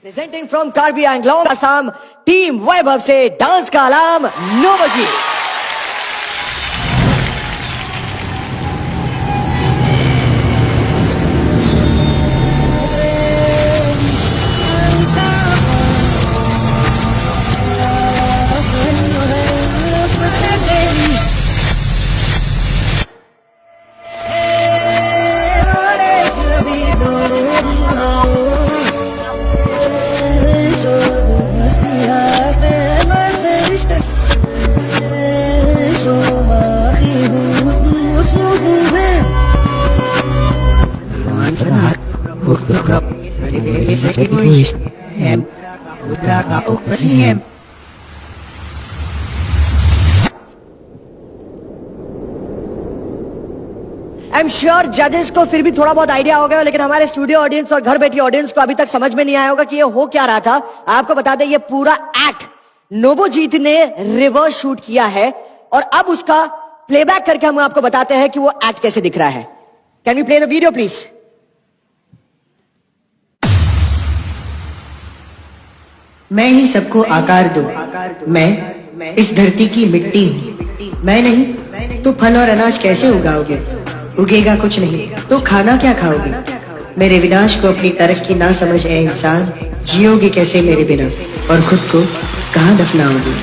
Presenting from Karbi Anglong Assam, team Vaibhav से dance का alarm नोबजी। आई एम श्योर जजेस को फिर भी थोड़ा बहुत आइडिया हो गया, लेकिन हमारे स्टूडियो ऑडियंस और घर बैठी ऑडियंस को अभी तक समझ में नहीं आया होगा कि ये हो क्या रहा था। आपको बता दें, ये पूरा एक्ट नोबोजीत ने रिवर्स शूट किया है और अब उसका प्लेबैक करके हम आपको बताते हैं कि वो एक्ट कैसे दिख रहा है। Can we play the video please? मैं ही सबको आकार दूं, मैं इस धरती की मिट्टी हूँ। मैं नहीं तो फल और अनाज कैसे उगाओगे? उगेगा कुछ नहीं तो खाना क्या खाओगे? मेरे विनाश को अपनी तरक्की ना समझ ए इंसान, जियोगे कैसे मेरे बिना और खुद को कहाँ दफनाओगे?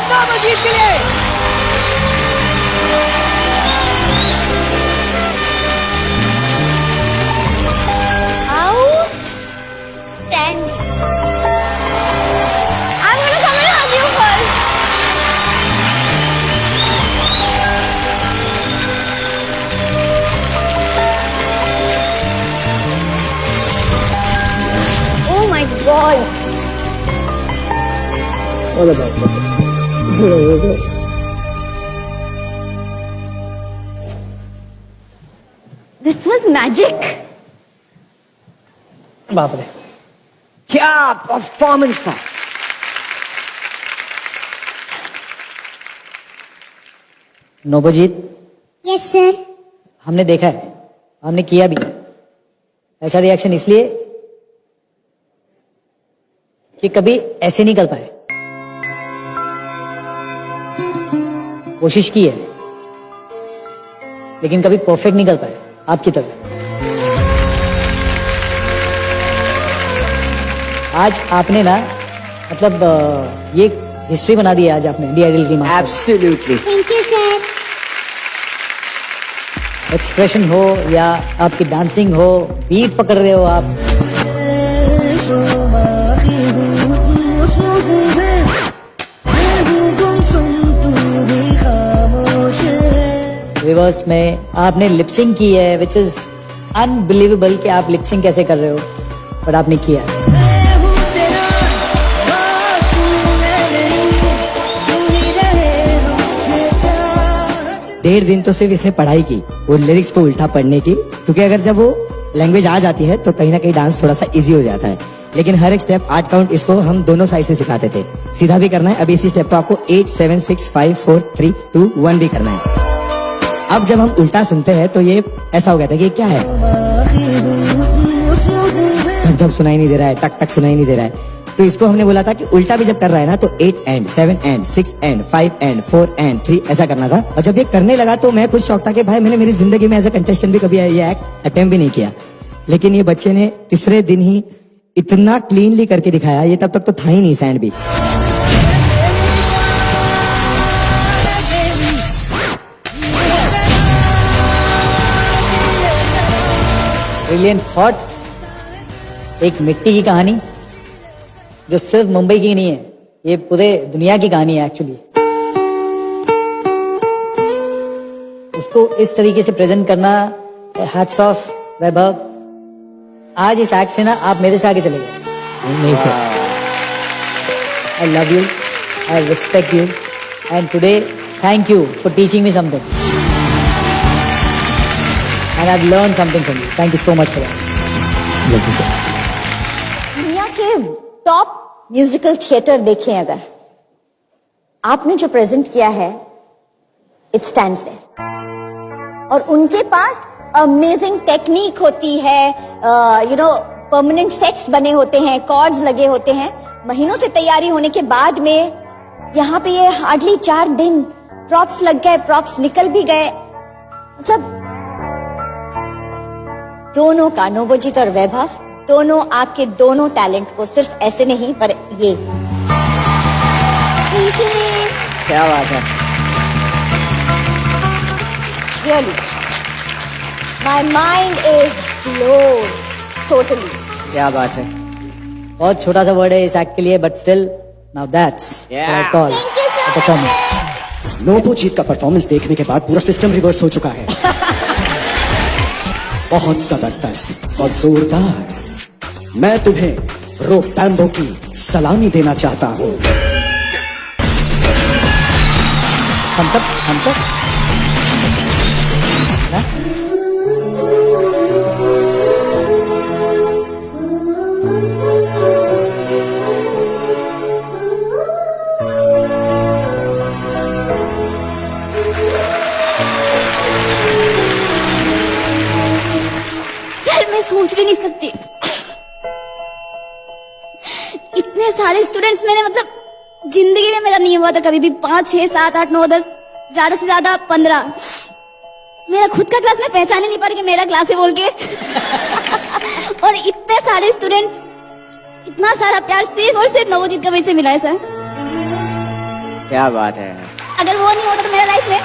नोबोजीत के लिए outstanding. I'm gonna come and hug you first. Oh my God. What about that? This was magic. बाप रे, क्या परफॉर्मेंस था। नोबोजीत, Yes sir. हमने देखा है, हमने किया भी। ऐसा रिएक्शन इसलिए कि कभी ऐसे नहीं कर पाए, कोशिश की है लेकिन कभी परफेक्ट नहीं कर पाए आपकी तरह। आज आपने ना मतलब ये हिस्ट्री बना दी है आज आपने DID little master. Absolutely. Thank you sir. Expression हो या आपकी डांसिंग हो, बीट पकड़ रहे हो आप। रिवर्स में आपने लिपसिंग की है, विच इज अनबिलीवेबल कि आप लिपसिंग कैसे कर रहे हो, बट आपने किया है। 1.5 दिन तो सिर्फ इसने पढ़ाई की, वो लिरिक्स को उल्टा पढ़ने की, क्योंकि अगर जब वो लैंग्वेज आ जाती है तो कहीं ना कहीं डांस थोड़ा सा इजी हो जाता है। लेकिन हर एक स्टेप 8 काउंट इसको हम दोनों साइड से सिखाते थे। सीधा भी करना है, अभी इसी स्टेप को आपको 8 7 6 5 4 3 2 1 भी करना है। अब जब हम उल्टा सुनते हैं तो ये ऐसा हो गया था कि क्या है, धक धक सुनाई नहीं दे रहा है, टक टक सुनाई नहीं दे रहा है। तो इसको हमने बोला था कि उल्टा भी जब कर रहा है ना तो 8 and 7 and 6 and 5 and 4 and 3 ऐसा करना था। और जब ये करने लगा तो मैं खुद शौक था कि भाई मैंने मेरी जिंदगी में एज ए कंटेस्टेंट भी कभी ये एक्ट अटेम्प्ट भी नहीं किया। लेकिन ये बच्चे ने तीसरे दिन ही इतना क्लीनली करके दिखाया, ये तब तक तो था ही नहीं सैंड भी। Brilliant thought. एक मिट्टी की कहानी जो सिर्फ मुंबई की नहीं है, ये पूरे दुनिया की कहानी है एक्चुअली। उसको इस तरीके से प्रेजेंट करना, हैट्स ऑफ वैभव। आज इस एक्ट से ना आप मेरे से आगे चले गए। नहीं sir, I love you, I respect you, and today thank you for teaching me something, and I have learn something from you. Thank you so much for that. Thank you sir. दुनिया के top musical theatre देखें अगर, आपने जो present किया है, it stands there. और उनके पास अमेजिंग टेक्निक होती है, परमानेंट सेट्स बने होते हैं, कॉर्ड्स लगे होते हैं। महीनों से तैयारी होने के बाद में यहाँ पे ये हार्डली 4 दिन प्रॉप्स लग गए, प्रॉप्स निकल भी गए। मतलब दोनों का, नोबोजीत और वैभव, दोनों आपके दोनों टैलेंट को सिर्फ ऐसे नहीं पर ये। Thank you ma'am. क्या बात है। Really, my mind is blown totally. क्या बात है। बहुत छोटा सा वर्ड है इस एक्ट के लिए, but still now that's Yeah. What I call Thank you so much. Performance. Nobojit का परफॉर्मेंस देखने के बाद पूरा सिस्टम रिवर्स हो चुका है। बहुत जबरदस्त और जोरदार। मैं तुम्हें रो पैम्बो की सलामी देना चाहता हूँ। हम सब सर मैं सोच भी नहीं सकती, इतने सारे स्टूडेंट्स मैंने मतलब जिंदगी में मेरा नहीं हुआ था कभी भी। 5 6 7 8 9 10 ज्यादा से ज्यादा 15। मेरा खुद का क्लास मैं पहचान ही नहीं पा रही कि मेरा क्लास है बोल के। और इतने सारे स्टूडेंट्स, इतना सारा प्यार सिर्फ और सिर्फ नवोजीत का वजह से मिला है सर। क्या बात है। अगर वो नहीं होता तो मेरा लाइफ में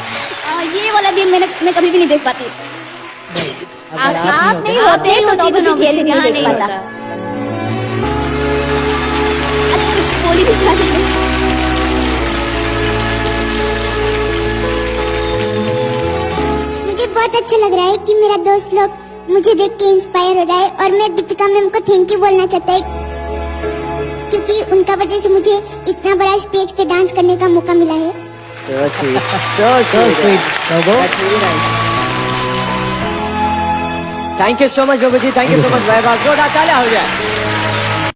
ये वाला दिन मैं कभी भी नहीं देख पाती। आप नहीं होते तो नवोजीत ये दिन नहीं देख पाता। अच्छा कुछ बोली दिखा दीजिए। मुझे बहुत अच्छा लग रहा है कि मेरा दोस्त लोग मुझे देख के इंस्पायर हो रहा है, और मैं दीपिका मैम को थैंक यू बोलना चाहता है, क्योंकि उनका वजह से मुझे इतना बड़ा स्टेज पे डांस करने का मौका मिला है। So sweet. So so sweet. sweet, Lobo. That's really nice. Thank you so much, Babuji. Thank you so much, Vaibhav. जोरदार तालियां हो जाए।